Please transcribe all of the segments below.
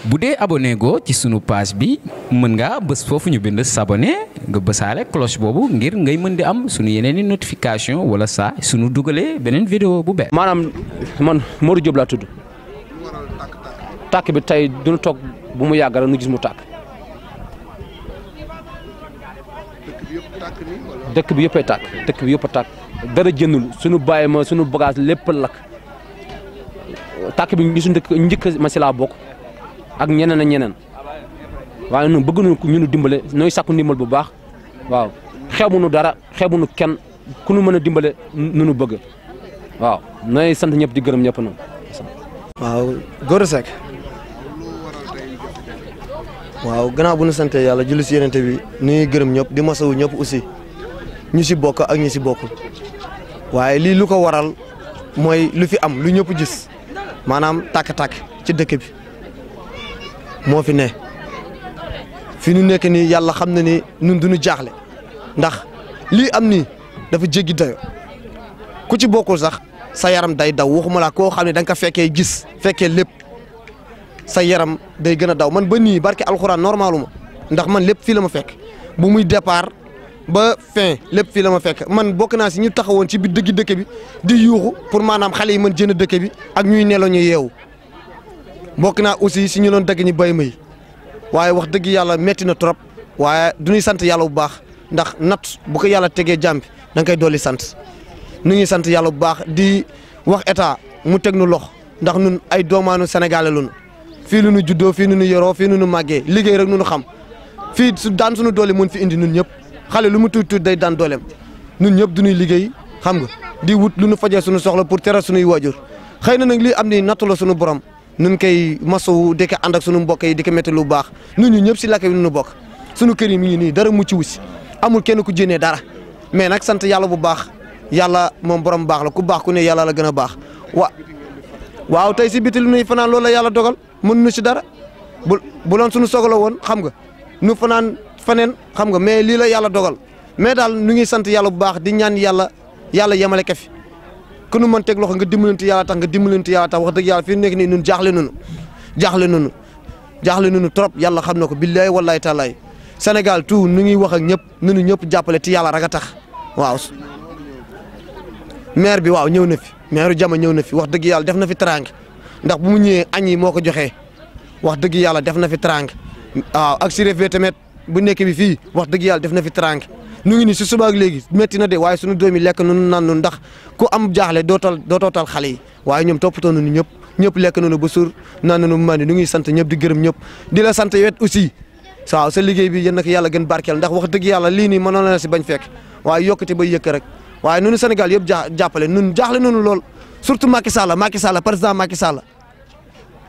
bu dee abonné go ci sunu page bi mën ngaa bës foofu ñu bind s'abonner nga bësaale cloche boobu ngir ngay mën di am sunu yeneen i notification wala saa sunu dugalee beneen vidéo bu bees. maanaam man Modou Diop laa tudd tàkk bi tey duñu toog bu mu yàgg rek nu gis mu tàkk. dëkk bi yëpp ay tàkk dëkk bi yëpp a tàkk dara jëndul suñu bàyyi ma suñu bagage lépp lakk tàkk bi gisu njëkk ma si laa bokk ak ñeneen ak ñeneen waaye ñun bëgg nañu ñu dimbale nooy sakku ndimbal bu baax waaw xeebuñu dara xeebuñu kenn ku ñu mën a dimbale nu ñu bëgg waaw nooy sant ñëpp di gërëm ñëpp nag. waaw Gora Seck waaw gannaaw bu ñu sante yàlla julli si yenente bi nuy gërëm ñëpp di masawu ñëpp aussi ñu si bokk ak ñu si bokkul waaye lii lu ko waral mooy lu fi am lu ñëpp gis maanaam tàkk-tàkk ci dëkk bi moo fi ne fi ñu nekk nii yàlla xam na ni ñun duñu jaaxle ndax lii am nii dafa jéggi dayo ku ci bokkul sax sa yaram day daw waxuma la koo xam ne da nga ko fekkee gis fekkee lépp sa yaram day gën a daw man ba nii barke alxuraan normaluma ndax man lépp fii la ma fekk bu muy départ ba fin lépp fii la ma fekk man bokk naa si ñu taxawoon ci biir dëkk bi di yuuxu pour maanaam xale yi mën jënd dëkk bi ak ñuy nelaw ñu yeewu bokk naa aussi si ñu doon dëgg ñu bay may waaye wax dëgg yàlla metti na trop waaye du ñuy sant yàlla bu baax ndax nat bu ko yàlla tegee jàmm bi da nga koy dolli sant nu ñuy sant yàlla bu baax di wax état mu teg nu lox ndax nun ay doomaanu sénégalais lu nu fii lu nu juddoo fii nu nu yoroo fii nu nu màggee liggéey rek nu nu xam fii su daan suñu doole mën fi indi nun ñëpp xale lu mu tuuti day daan dooleem nun ñëpp du ñuy liggéey xam nga di wut lu nu fajee suñu soxla pour teral suñuy waajur xëy na nag lii am ni nattu la suñu borom nun koy masawu di ko ànd ak suñu mbokk yi di ko métti lu baax nun ñu ñëpp si lakk bi nu bokk suñu kër yi mi ngi nii dara mucc wu si amul kenn ku jénnee dara mais nag sant yàlla bu baax yàlla moom borom baax la ku baax ku ne yàlla la gën a baax waaw tey si biti lu nuy fanaan loolu la yàlla dogal mënuñu si dara bu loon suñu soxla woon xam nga nu fanaan faneen xam nga mais lii la yàlla dogal mais daal nu ngi sant yàlla bu baax di ñaan yàlla yemale ka fi ku nu mën teg loxo nga dimbalante yàlla tax wax dëgg yàlla fi nekk nii ñun jaaxle nunu trop yàlla xam na ko billaay wallaay taalaay Sénégal tout nu ngi wax ak ñëpp nunu ñëpp jàppale ti yàlla rek a tax waaw maire bi waaw ñëw na fi maire Jama ñëw na fi wax dëgg yàlla def na fi teraanga ndax bu mu ñëwee añ yi moo ko joxee wax dëgg yàlla def na fi teraanga waaw ak si refet tamit bu nekk bi fii wax dëgg yàlla def na fi teraanga nu ngi ni si suba ak léegi métti na de waaye suñu doom yi lekk nunu naan nu ndax ku am jaaxle dootoo tal xale yi waaye ñoom toppatoo nañu ñëpp lekk nañu ba suur naan nañu mandi nu ngi sant ñëpp di gërëm ñëpp di la sant wet aussi waaw sa liggéey bi yéen nag yàlla gën barkeel ndax wax dëgg yàlla lii nii mënoon na si bañ fekk waaye yokkati ba yëkk rek waaye nunu Sénégal yëpp jàppale nun jaaxle nañu lool surtout Macky Sall président Macky Sall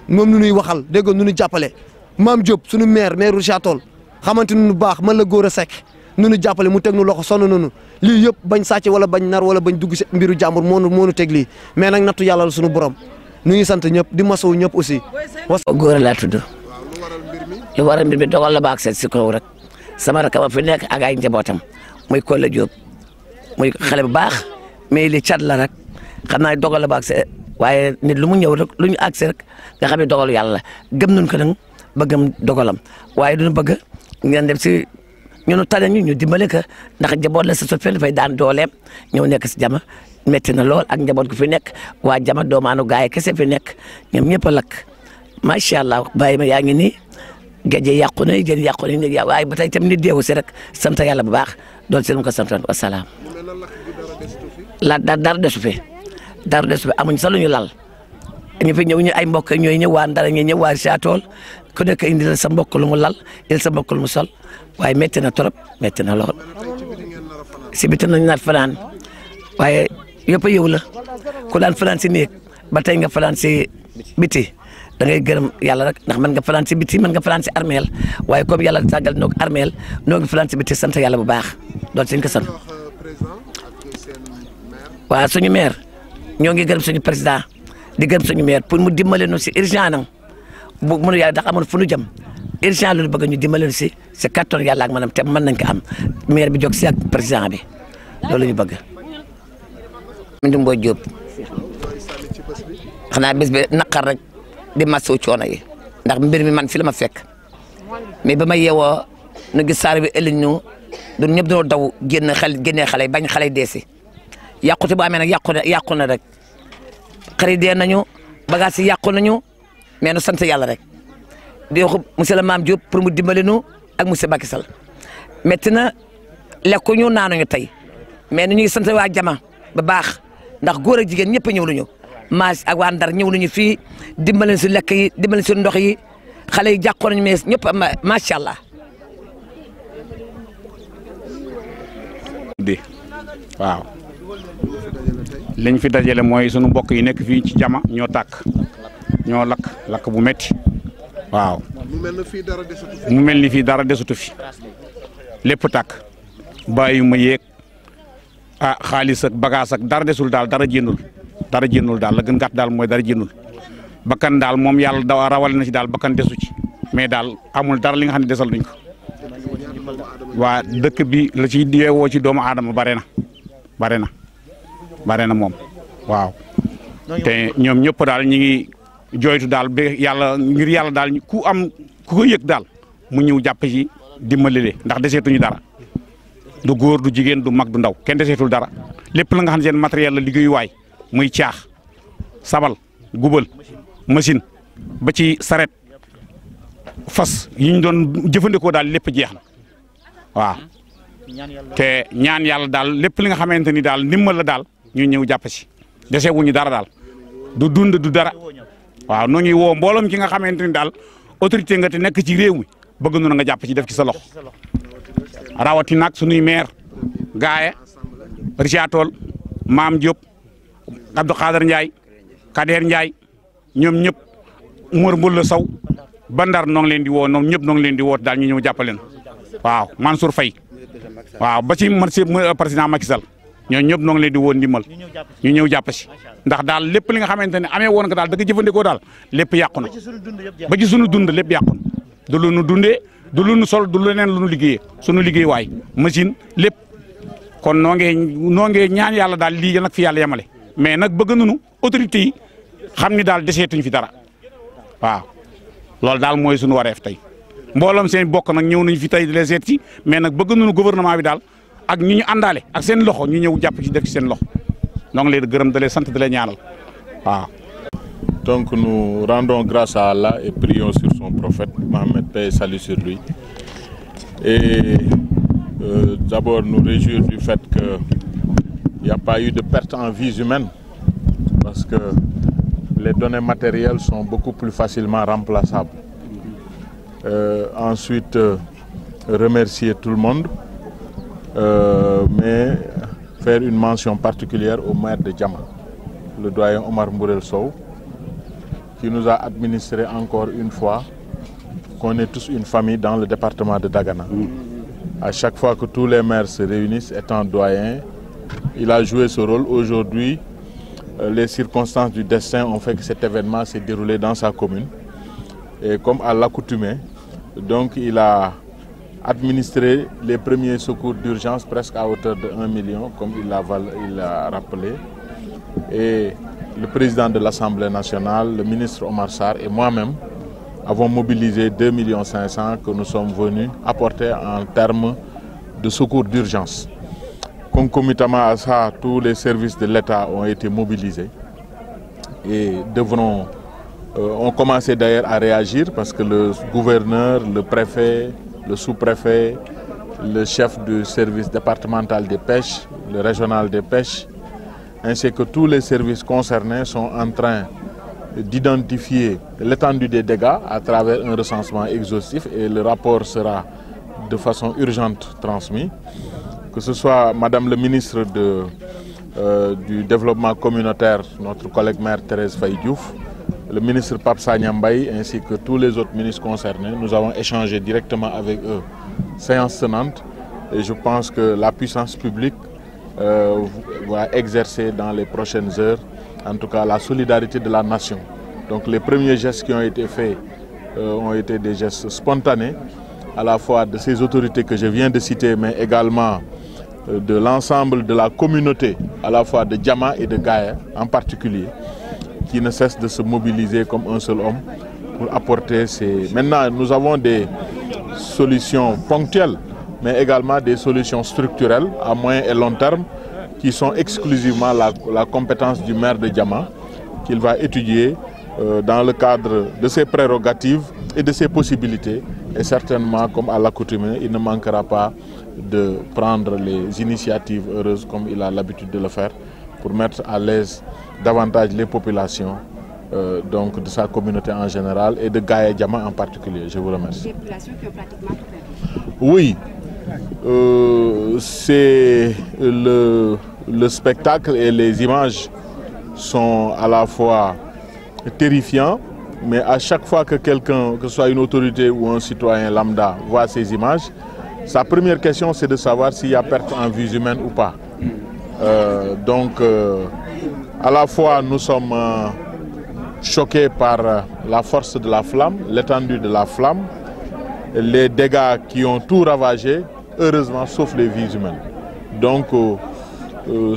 moom nu nuy waxal dégg nu nu jàppale Mame Diop suñu maire Richard Toll xamante nu baax man la Gora Seck nu nu jàppale mu teg nu loxo sonn nunu lii yëpp bañ sàcc wala bañ nar wala bañ dugg si mbiru jàmbur moo nu teg lii mais nag nattu yàlla la suñu borom nu ngi sant ñëpp di masawu ñëpp aussi. Gora laa tudd lu waral mbir mi dogal la baag seet si kaw rek sama rakk ma fi nekk ak ay njabootam muy Kolle Diop muy xale bu baax mais li cat la rek xam naa dogal la baag seet waaye nit lu mu ñëw rek lu ñu àgsi rek nga xam ne dogalu yàlla gëm nañ ko nag ba gëm dogalam waaye duñu bëgg ngeen dem si ñunu tane ñu dimbale ko ndax njaboot la sa sot fe dafay daan dooleem ñëw nekk si jama métti na lool ak njaboot gu fi nekk waa jama doomaanu gaay kese fi nekk ñoom ñëpp a lakk macha allah bàyyi ma yaa ngi nii géej yàqu na jën yàqu na waaye ba tey itam nit deewu si rek sant yàlla bu baax doon seen ko santoon wasalaam la dara desu fi amuñ sa lu ñu lal ñu fi ñëw ñu ay mbokk ñooy ñëw waa Ndara ñooy ñëw waa Saatool ku nekk indi la sa mbokk lu mu lal indi sa mbokk lu mu sol waaye métti na trop métti na lool si biti nañ naat fanaan waaye yëpp a yëw la ku daan fanaan si néeg ba tey nga fanaan si biti da ngay gërëm yàlla rek ndax mën nga fanaan si biti mën nga fanaan si armeel waaye comme yàlla tàggal noo ko armeel noo ngi fanaan si biti sant yàlla bu baax doon suñ ko sant waaw suñu maire ñoo ngi gërëm suñu président di gërëm suñu maire pour mu dimbale nu si urgent nag bu mënu yàlla ndax amul fu nu jëm urgent lu bëgg ñu dimbale nu si kattan yàlla ak maanaam te mën nañ ko am maire bi jóg si ak président bi loolu ñu bëgg. Mindu Mboy Diop xanaa bés bi naqar rek di masu coono yi ndax mbir mi man fi la ma fekk mais ba ma yeewoo nu gis saar bi ëllëg ñu du ñëpp dañoo daw génnee xale bañ xale deesi yàqute bu amee nag yàqu na rek xarit dee nañu bagage yi yàqu nañu mais nu sant yàlla rek di wax monsieur le Mame Diop pour mu dimbali nu ak monsieur Macky Sall métti na lekkuñu naanuñu tey mais nu ñuy sant waa Jama ba baax ndax góor ak jigéen ñëpp ñëw nañu maas ak waa Ndar ñëw nañu fii dimbali si lekk yi dimbali si ndox yi xale yi jàqoon nañu mais ñëpp macha allah. waaw liñ fi dajale mooy sunu mbokk yi nekk fii ci Jama ñoo tàkk ñoo lakk bu metti waaw mu mel ni fii dara desatu fi lépp tàkk bàyyi ma yeeg xaalis ak bagage ak dara desul daal dara jénnul daal la gën gàtt daal mooy dara jénnul bakkan daal moom yàlla da rawal na ci daal bakkan desu ci mais daal amul dara li nga xam ne desal duñ ko waa dëkk bi la ci yeewoo ci doomu aadama bare na moom waaw te ñoom ñëpp daal ñi ngi jooytu daal ba yàlla ngir yàlla daal ku ko yëg daal mu ñëw jàpp ci dimbali ndax deseetuñu dara du góor du jigéen du mag du ndaw kenn deseetul dara lépp la nga xam ne seen matériel la liggéeyuwaay muy caax sabal gubal machine ba ci saret fas yi ñu doon jëfandikoo daal lépp jeex na waaw te ñaan yàlla daal lépp li nga xamante ni daal ndimbal la daal ñu ñëw jàpp ci dese wuñu dara daal du dund du dara waaw noo ñuy woo mbooloom ci nga xamante ni daal autorité nga te nekk ci réew mi bëgg na nga jàpp ci def ci sa loxo rawati nag sunuy maire Gaaye Richard Toll Mame Diop Abdou Khader Ndiaye Kader Ndiaye ñoom ñëpp Mor Mboula Sow ba Ndar noo ngi leen di woo ñoom ñëpp noo ngi leen di woo daal ñu ñëw jàppaleen waaw Mansour Faye waaw ba ci président Macky Sall ñooñu ñëpp noo ngi leen di woo ndimbal ñu ñëw jàpp si ndax daal lépp li nga xamante ne amee woon nga daal da nga jëfandikoo daal lépp yàqu na ba ci sunu dund lépp yàqu na du lu nu dundee du lu nu sol du leneen lu nu liggéeyee sunu liggéey waay machine lépp kon noo ngee ñaan yàlla daal lii nag fi yàlla yemale mais nag bëgg nañu autorité yi xam ni daal deseetuñ fi dara waaw loolu daal mooy sunu wareef tey mbooloom seen bokk nag ñëw nañ fi tey di leen seet ci mais nag bëgg nañu gouvernement bi daal ak ñi ñu àndaale ak seen loxo ñu ñëw jàpp ci def ci seen loxo ñoo ngi leen gërëm da leen sant da leen ñaanal waaw. Donc nous rendons grâce à Allah et prions sur son prophète, Mohammed, paix et salut sur lui. Et d'abord nous réjouir du fait qu'il n'y a pas eu de perte en vies humaines, parce que les données matérielles sont beaucoup plus facilement remplaçables. Ensuite, remercier tout le monde, mais faire une mention particulière au maire de Jama, le doyen Omar Mbourel Sow, qui nous a administré encore une fois qu'on est tous une famille dans le département de Dagana. À chaque fois que tous les maires se réunissent, étant doyen, il a joué ce rôle. Aujourd'hui, les circonstances du destin ont fait que cet événement s'est déroulé dans sa commune. Et comme à l'accoutumée, donc il a administré les premiers secours d'urgence presque à hauteur de 1 million, comme il l'a rappelé. Et le président de l'Assemblée nationale, le ministre Omar Sarr et moi-même avons mobilisé 2,5 millions que nous sommes venus apporter en termes de secours d'urgence. Concomitamment à ça, tous les services de l'État ont été mobilisés et ont commencé d'ailleurs à réagir parce que le gouverneur, le préfet, le sous-préfet, le chef du service départemental des pêches, le régional des pêches, ainsi que tous les services concernés sont en train d'identifier l'étendue des dégâts à travers un recensement exhaustif et le rapport sera de façon urgente transmis. Que ce soit Madame le ministre du Développement communautaire, notre collègue maire Thérèse Faye Diouf, le ministre Pape Sagna Mbaye ainsi que tous les autres ministres concernés, nous avons échangé directement avec eux, séance tenante, et je pense que la puissance publique va exercer dans les prochaines heures, en tout cas la solidarité de la nation. Donc les premiers gestes qui ont été faits ont été des gestes spontanés, à la fois de ces autorités que je viens de citer, mais également de l'ensemble de la communauté, à la fois de Jama et de Gaïa en particulier, qui ne cesse de se mobiliser comme un seul homme pour apporter ces... Maintenant, nous avons des solutions ponctuelles, mais également des solutions structurelles à moyen et long terme qui sont exclusivement la compétence du maire de Diama, qu'il va étudier dans le cadre de ses prérogatives et de ses possibilités. Et certainement, comme à l'accoutumée, il ne manquera pas de prendre les initiatives heureuses comme il a l'habitude de le faire pour mettre à l'aise davantage les populations donc de sa communauté en général et de Gaïa Diama en particulier. Je vous remercie. Des populations qui ont pratiquement tout perdu. Oui, c'est le spectacle et les images sont à la fois terrifiants, mais à chaque fois que quelqu'un, que ce soit une autorité ou un citoyen lambda, voit ces images, sa première question c'est de savoir s'il y a perte en vies humaines ou pas. À la fois nous sommes choqués par la force de la flamme, l'étendue de la flamme, les dégâts qui ont tout ravagé, heureusement sauf les vies humaines. Donc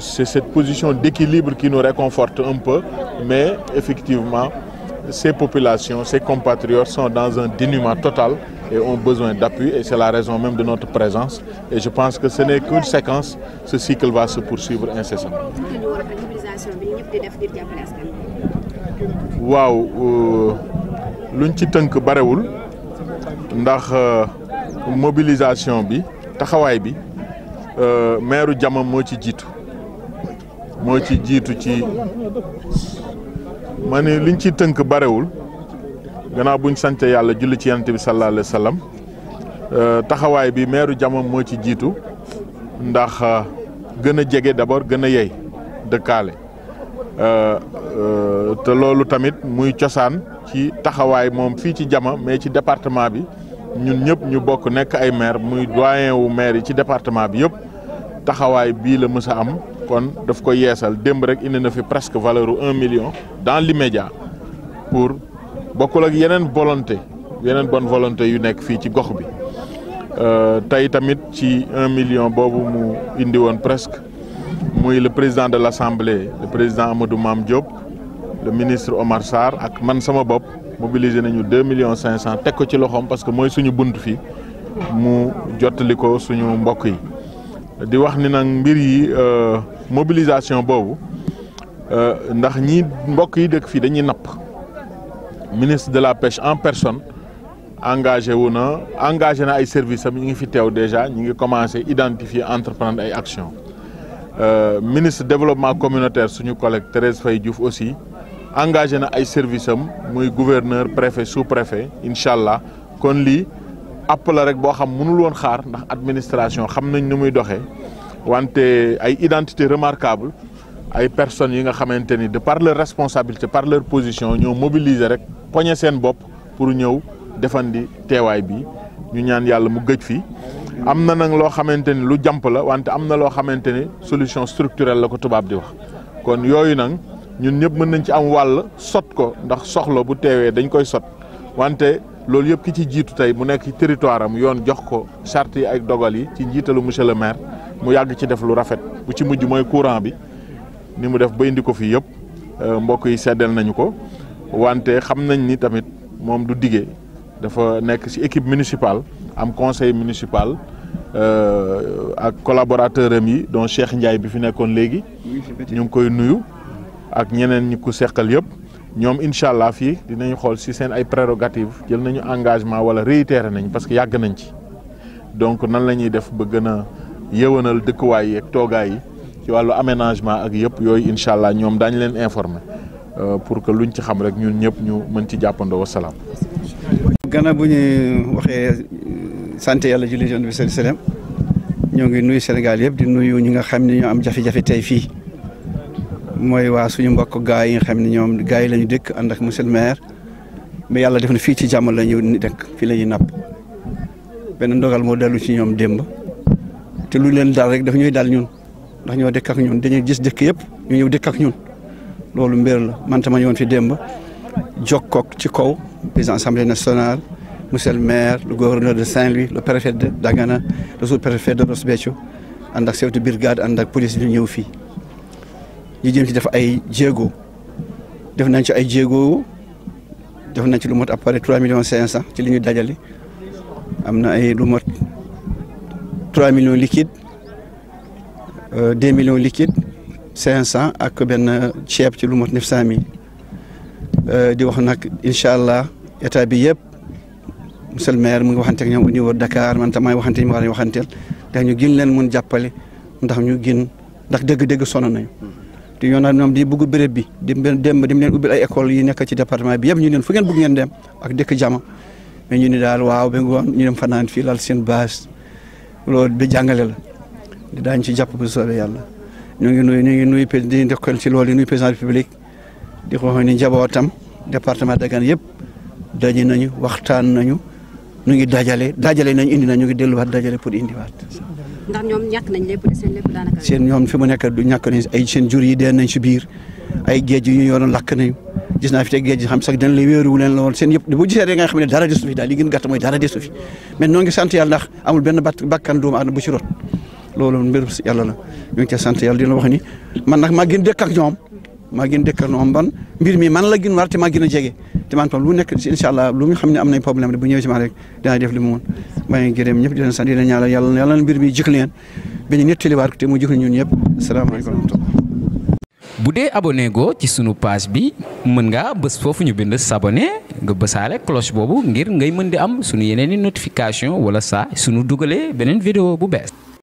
c'est cette position d'équilibre qui nous réconforte un peu, mais effectivement ces populations, ces compatriotes sont dans un dénuement total et ont besoin d'appui, et c'est la raison même de notre présence. Et je pense que ce n'est qu'une séquence, ce cycle va se poursuivre incessamment. Waaw luñ ci tënk barewul ndax mobilisation bi taxawaay bi maire Diama moo ci jiitu ci ma ne liñ ci tënk barewul gannaaw buñ sante yàlla julli ci yonent bi sallallahu alayhi wa sallam taxawaay bi maire Diama moo ci jiitu ndax gën a jege d'abord gën a yey dëkkaale te loolu tamit muy cosaan ci taxawaay moom fii ci Diama mais ci département bi ñun ñëpp ñu bokk nekk ay maire muy doyen wu maire yi ci département bi yëpp taxawaay bii la mës a am kon daf ko yeesal démb rek indi na fi presque valeur u 1 million dans l'immédiat pour bokkul ak yeneen bonne volonté yu nekk fii ci gox bi tey tamit ci 1 million boobu mu indi woon presque muy le président de l'Assemblée le président Amadou Mame Diop le ministre Omar Sarr ak man sama bopp mobilisé nañu 2,5 millions teg ko ci loxoom parce que mooy suñu bunt fii mu jottali ko suñu mbokk yi di wax ni nag mbir yi mobilisation boobu ndax ñi mbokk yi dëkk fii dañuy napp ministre de la pêche en personne engagé na ay services am ñu ngi fi teew déjà ñu ngi commencé identifier entreprendre ay actions ministre développement communautaire suñu collègue Thérèse Faye Diouf aussi engagé na ay services am muy gouverneur préfet sous-préfet incha allah kon lii app la rek boo xam mënul woon xaar ndax administration xam nañ ni muy doxee wante ay identité remarquable ay personnes yi nga xamante ni de par leur responsabilité par leur position ñoo mobiliser rek poñe seen bopp pour ñëw defandi teewaay bi ñu ñaan yàlla mu gëj fi am na nag loo xamante ni lu jàmp la wante am na loo xamante ni solution structurelle la ko tubaab di wax kon yooyu nag ñun ñëpp mën nañ ci am wàll sot ko ndax soxla bu teewee dañ koy sot wante loolu yëpp ki ci jiitu tey mu nekk ci territoire am yoon jox ko charte yi ak dogal yi ci njiitalu monsieur le maire mu yàgg ci def lu rafet bu ci mujj mooy courant bi ni mu def ba indi ko fii yëpp mbokk yi seddal nañu ko wante xam nañ ni tamit moom du diggee dafa nekk ci équipe municipale am conseil municipal ak collaborateur am yi dont Cheikh Ndiaye bi fi nekkoon léegi ñu ngi koy nuyu ak ñeneen ñi ko seqal yëpp ñoom incha allah fii dinañ xool ci seen ay prérogatives jël nañu engagement wala réitéré nañ parce que yàgg nañ ci donc nan la ñuy def ba gën a yëwanal dëkkuwaay yi ak toogaay yi ci wàllu aménagement ak yëpp yooyu incha allah ñoom daañu leen informer pour que luñ ci xam rek ñun ñëpp ñu mën ci jàppandoo wasalaam. gannaaw bu ñu waxee sant yàlla julli Yonent bi sallallahu alayhi wasallam ñoo ngi nuyu Sénégal yëpp di nuyu ñi nga xam ne ñoo am jafe-jafe tey fii mooy waa suñu mbokk gaa yi nga xam ne ñoom gaa yi la ñu dëkk ànd ak monsieur le maire mais yàlla def na fii ci jàmm la ñu dëkk fii la ñuy napp benn ndogal moo dellu ci ñoom démb te lu leen dal rek daf ñuy dal ñun ndax ñoo dëkk ak ñun dañuy gis dëkk yëpp ñu ñëw dëkk ak ñun loolu mbir la man tamit ñëwoon fi démb jokkook ci kaw président assemblée nationale monsieur le maire le gouverneur de Saint-Louis le préfet de Dagana le sous-préfet de Ross Béthio ànd ak chef de brigade ànd ak police ñu ñëw fii ñu jëm ci def ay jéego def nañ ci ay jéego def nañ ci lu mot à peu près 3 millions 500 ci li ñu dajale am na ay lu mot 3 millions liquide 2 millions liquide 500 ak benn ceeb ci lu mot 900 000 di wax nag incha allah état bi yëpp monsieur le maire mu ngi waxante ak ñoom au niveau Dakar man tam may waxante ñu war a waxanteel ndax ñu gën leen mun jàppale ndax ñu gën ndax dëgg-dëgg sonn nañu. te ñoo naan ñoom di bëgg béréb bi dem leen ubbil ay école yi nekk ci département bi yëpp ñu leen fu ngeen bëgg ngeen dem ak dëkk Jama mais ñu ni daal waaw ba ngoon ñu dem fanaan fii lal seen base loolu bi jàngale la daañu ci jàpp bu soobee yàlla ñu ngi nuyu di ndokkal ci loolu nuyu président République di ko wax ni njabootam département Dagana yëpp daje nañu waxtaan nañu ñu ngi dajale nañu indi nañu ñu ngi delluwaat dajale pour indiwaat. ndax ñoom ñàkk nañ lépp seen lépp daanaka. seen ñoom fi mu nekk du ñàkk nañ ay seen jur yi dee nañ si biir ay géej yu ñu yoroon lakk nañu gis naa fi te géej xam sax dañ lay wéeru leen lool seen yëpp bu gisee rek nga xam ne dara desu fi daal li gën gàtt mooy dara desu fi mais noo ngi sant yàlla ndax amul benn bakkan doomu aadama bu ci rot loolu mbir yàlla la ñu ngi ca sant yàlla dina wax ni man nag maa gën dëkk ak ñoom ban mbir mi man la gën war te maa gën a jege te man tam lu nekk incha allah lu nga xam ne am nañ problème bu ñëwee ci man rek dinaa def li mu mën maa ngi gërëm ñëpp di leen sant di leen ñaanal yàlla na mbir mi jik leen ba ñu nettaliwaat te mu jik ñun ñëpp asalaamaaleykum wa rahmatulah. bu dee abonné go ci sunu page bi mën ngaa bës foofu ñu bind s'abonner nga bësaale cloche boobu ngir ngay mën di am sunu yeneen i notification wala saa sunu dugalee beneen vidéo bu bees.